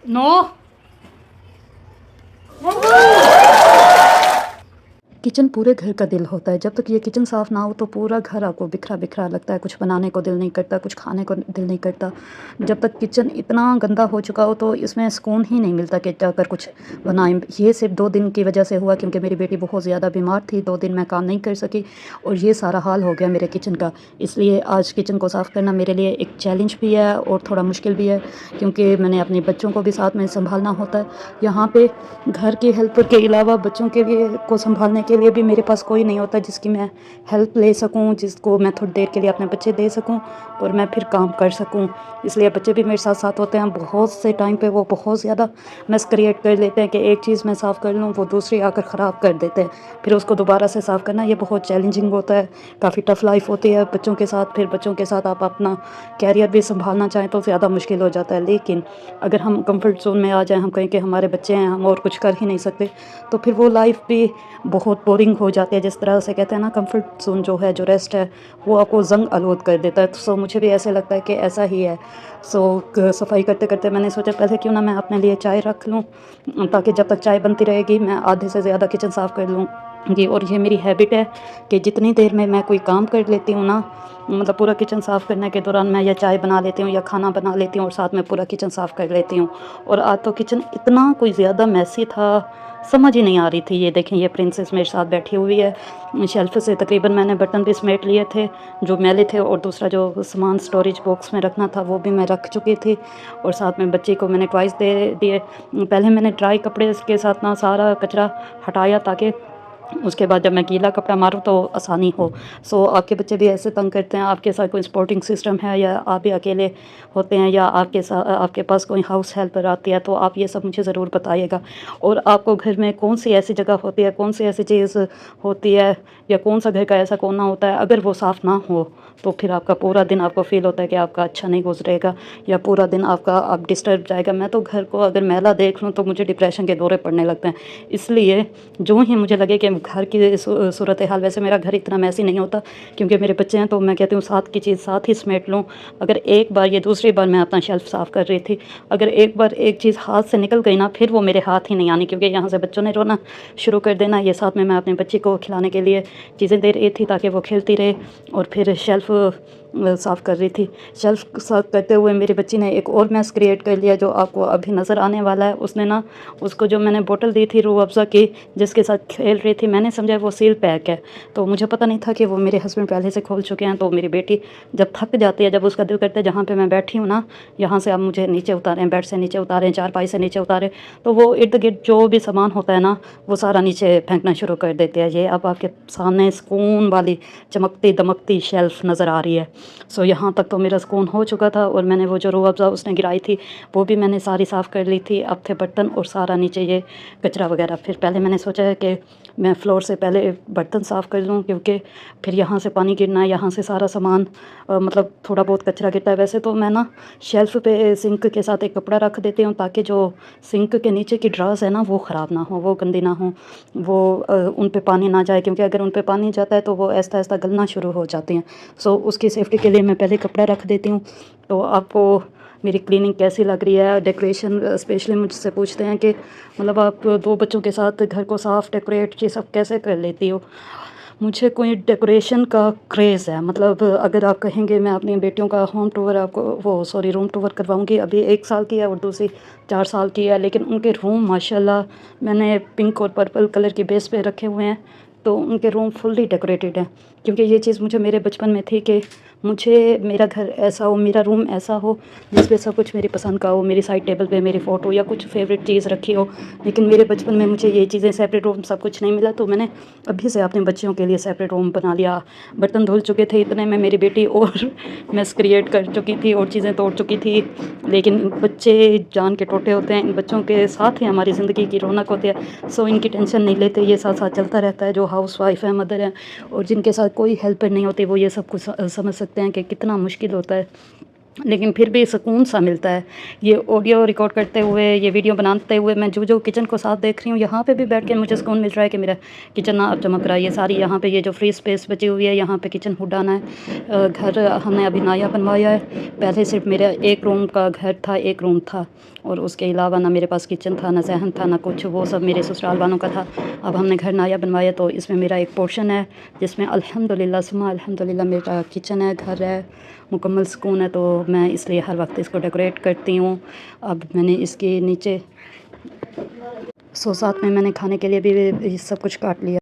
No. Kitchen पूरे घर का दिल होता है। जब तक ये किचन साफ़ ना हो तो पूरा घर आपको बिखरा बिखरा लगता है, कुछ बनाने को दिल नहीं करता, कुछ खाने को दिल नहीं करता। जब तक किचन इतना गंदा हो चुका हो तो इसमें सुकून ही नहीं मिलता कि जाकर कुछ बनाएं। ये सिर्फ 2 दिन की वजह से हुआ क्योंकि मेरी बेटी बहुत ज़्यादा बीमार थी, 2 दिन मैं काम नहीं कर सकी और ये सारा हाल हो गया मेरे किचन का। इसलिए आज किचन को साफ़ करना मेरे लिए एक चैलेंज भी है और थोड़ा मुश्किल भी है, क्योंकि मैंने अपने बच्चों को भी साथ में संभालना होता है। यहाँ पे घर के हेल्पर के अलावा बच्चों के लिए को संभालने के लिए भी मेरे पास कोई नहीं होता जिसकी मैं हेल्प ले सकूं, जिसको मैं थोड़ी देर के लिए अपने बच्चे दे सकूं और मैं फिर काम कर सकूं। इसलिए बच्चे भी मेरे साथ साथ होते हैं। बहुत से टाइम पे वो बहुत ज़्यादा मेस क्रिएट कर लेते हैं कि एक चीज़ मैं साफ़ कर लूँ वो दूसरी आकर ख़राब कर देते हैं। फिर उसको दोबारा से साफ़ करना ये बहुत चैलेंजिंग होता है, काफ़ी टफ़ लाइफ होती है बच्चों के साथ। फिर बच्चों के साथ आप अपना कैरियर भी संभालना चाहें तो ज़्यादा मुश्किल हो जाता है। लेकिन अगर हम कंफर्ट जोन में आ जाएं, हम कहें कि हमारे बच्चे हैं, हम और कुछ कर ही नहीं सकते, तो फिर वो लाइफ भी बहुत बोरिंग हो जाती है। जिस तरह से कहते हैं ना, कंफर्ट जोन जो है, जो रेस्ट है, वो आपको जंग आलूद कर देता है। सो मुझे भी ऐसे लगता है कि ऐसा ही है। सो सफाई करते करते मैंने सोचा पहले क्यों ना मैं अपने लिए चाय रख लूँ, ताकि जब तक चाय बनती रहेगी मैं आधे से ज़्यादा किचन साफ़ कर लूँगी। और ये मेरी हैबिट है कि जितनी देर में मैं कोई काम कर लेती हूँ ना, मतलब पूरा किचन साफ़ करने के दौरान मैं या चाय बना लेती हूँ या खाना बना लेती हूँ और साथ में पूरा किचन साफ़ कर लेती हूँ। और आज तो किचन इतना कोई ज़्यादा मैसी था, समझ ही नहीं आ रही थी। ये देखें, ये प्रिंसेस मेरे साथ बैठी हुई है। शेल्फ से तकरीबन मैंने बर्तन भी समेट लिए थे जो मैले थे, और दूसरा जो सामान स्टोरेज बॉक्स में रखना था वो भी मैं रख चुकी थी। और साथ में बच्चे को मैंने टॉयज़ दे दिए। पहले मैंने ड्राई कपड़े के साथ ना सारा कचरा हटाया ताकि उसके बाद जब मैं गीला कपड़ा मारूँ तो आसानी हो। सो आपके बच्चे भी ऐसे तंग करते हैं, आपके साथ कोई सपोर्टिंग सिस्टम है या आप भी अकेले होते हैं या आपके पास कोई हाउस हेल्पर आती है, तो आप ये सब मुझे ज़रूर बताइएगा। और आपको घर में कौन सी ऐसी जगह होती है, कौन सी ऐसी चीज़ होती है, या कौन सा घर का ऐसा कोना होता है अगर वो साफ़ ना हो तो फिर आपका पूरा दिन आपको फ़ील होता है कि आपका अच्छा नहीं गुजरेगा, या पूरा दिन आपका आप डिस्टर्ब जाएगा। मैं तो घर को अगर मैला देख लूँ तो मुझे डिप्रेशन के दौरे पड़ने लगते हैं। इसलिए जो ही मुझे लगे कि घर की सूरत हाल, वैसे मेरा घर इतना मैसी नहीं होता क्योंकि मेरे बच्चे हैं, तो मैं कहती हूँ साथ की चीज़ साथ ही समेट लूँ। अगर एक बार, ये दूसरी बार मैं अपना शेल्फ साफ़ कर रही थी, अगर एक बार एक चीज़ हाथ से निकल गई ना फिर वो मेरे हाथ ही नहीं आनी, क्योंकि यहाँ से बच्चों ने रोना शुरू कर देना। ये साथ में मैं अपने बच्चे को खिलाने के लिए चीज़ें दे रही थी ताकि वो खेलती रहे, और फिर शेल्फ़ साफ़ कर रही थी। शेल्फ साफ़ करते हुए मेरी बच्ची ने एक और मैस क्रिएट कर लिया जो आपको अभी नज़र आने वाला है। उसने ना, उसको जो मैंने बोतल दी थी रूह अफ़ज़ा की जिसके साथ खेल रही थी, मैंने समझा वो सील पैक है, तो मुझे पता नहीं था कि वो मेरे हस्बैंड पहले से खोल चुके हैं। तो मेरी बेटी जब थक जाती है, जब उसका दिल करता है जहाँ पे मैं बैठी हूँ ना, यहाँ से आप मुझे नीचे उतारें, बेड से नीचे उतारें, चारपाई से नीचे उतारें, तो वो इर्द गिर्द जो भी सामान होता है ना वो सारा नीचे फेंकना शुरू कर देते हैं। ये अब आपके सामने सुकून वाली चमकती दमकती शेल्फ नज़र आ रही है। सो यहाँ तक तो मेरा सुकून हो चुका था, और मैंने वो जो रूह अफ़ज़ा उसने गिराई थी वो भी मैंने सारी साफ़ कर ली थी। अब थे बर्तन और सारा नीचे ये कचरा वगैरह। फिर पहले मैंने सोचा है कि मैं फ़्लोर से पहले बर्तन साफ़ कर लूँ, क्योंकि फिर यहाँ से पानी गिरना है, यहाँ से सारा सामान मतलब थोड़ा बहुत कचरा गिरता है। वैसे तो मैं ना शेल्फ़ पे सिंक के साथ एक कपड़ा रख देती हूँ ताकि जो सिंक के नीचे की ड्रॉज़ है ना वो ख़राब ना हो, वो गंदी ना हो, वो उन पे पानी ना जाए, क्योंकि अगर उन पे पानी जाता है तो वो आहिस्ता आहिस्ता गलना शुरू हो जाती हैं। सो उसकी सेफ्टी के लिए मैं पहले कपड़ा रख देती हूँ। तो आपको मेरी क्लीनिंग कैसी लग रही है? डेकोरेशन स्पेशली मुझसे पूछते हैं कि मतलब आप 2 बच्चों के साथ घर को साफ़ डेकोरेट ये सब कैसे कर लेती हो? मुझे कोई डेकोरेशन का क्रेज़ है। मतलब अगर आप कहेंगे, मैं अपनी बेटियों का होम टूर आपको रूम टूर करवाऊंगी। अभी 1 साल की है और दूसरी 4 साल की है, लेकिन उनके रूम माशाल्लाह मैंने पिंक और पर्पल कलर की बेस पे रखे हुए हैं, तो उनके रूम फुल्ली डेकोरेटेड हैं। क्योंकि ये चीज़ मुझे मेरे बचपन में थी कि मुझे मेरा घर ऐसा हो, मेरा रूम ऐसा हो जिसमें सब कुछ मेरी पसंद का हो, मेरी साइड टेबल पे मेरी फ़ोटो या कुछ फेवरेट चीज़ रखी हो। लेकिन मेरे बचपन में मुझे ये चीज़ें, सेपरेट रूम सब कुछ नहीं मिला, तो मैंने अभी से अपने बच्चियों के लिए सेपरेट रूम बना लिया। बर्तन धुल चुके थे, इतने में मेरी बेटी और मेस क्रिएट कर चुकी थी और चीज़ें तोड़ चुकी थी। लेकिन बच्चे जान के टोटे होते हैं, इन बच्चों के साथ ही हमारी ज़िंदगी की रौनक होती है। सो इनकी टेंशन नहीं लेते, ये साथ साथ चलता रहता है। जो हाउस वाइफ है, मदर है, और जिनके साथ कोई हेल्पर नहीं होती, वो ये सब कुछ समझ सकते हैं कि कितना मुश्किल होता है। लेकिन फिर भी सुकून सा मिलता है। ये ऑडियो रिकॉर्ड करते हुए, ये वीडियो बनाते हुए मैं जो किचन को साफ देख रही हूँ, यहाँ पे भी बैठ के मुझे सुकून मिल रहा है कि मेरा किचन ना अब चमक रहा है। ये सारी यहाँ पे ये जो फ्री स्पेस बची हुई है, यहाँ पे किचन हुड आना है। घर हमने अभी नया बनवाया है। पहले सिर्फ मेरा एक रूम का घर था, एक रूम था, और उसके अलावा ना मेरे पास किचन था, ना सहन था, ना कुछ। वो सब मेरे ससुराल वालों का था। अब हमने घर नया बनवाया तो इसमें मेरा एक पोर्शन है जिसमें अल्हम्दुलिल्लाह सुम्मा अल्हम्दुलिल्लाह मेरा किचन है, घर है, मुकम्मल सुकून है। तो मैं इसलिए हर वक्त इसको डेकोरेट करती हूँ। अब मैंने इसके नीचे साथ में मैंने खाने के लिए भी सब कुछ काट लिया।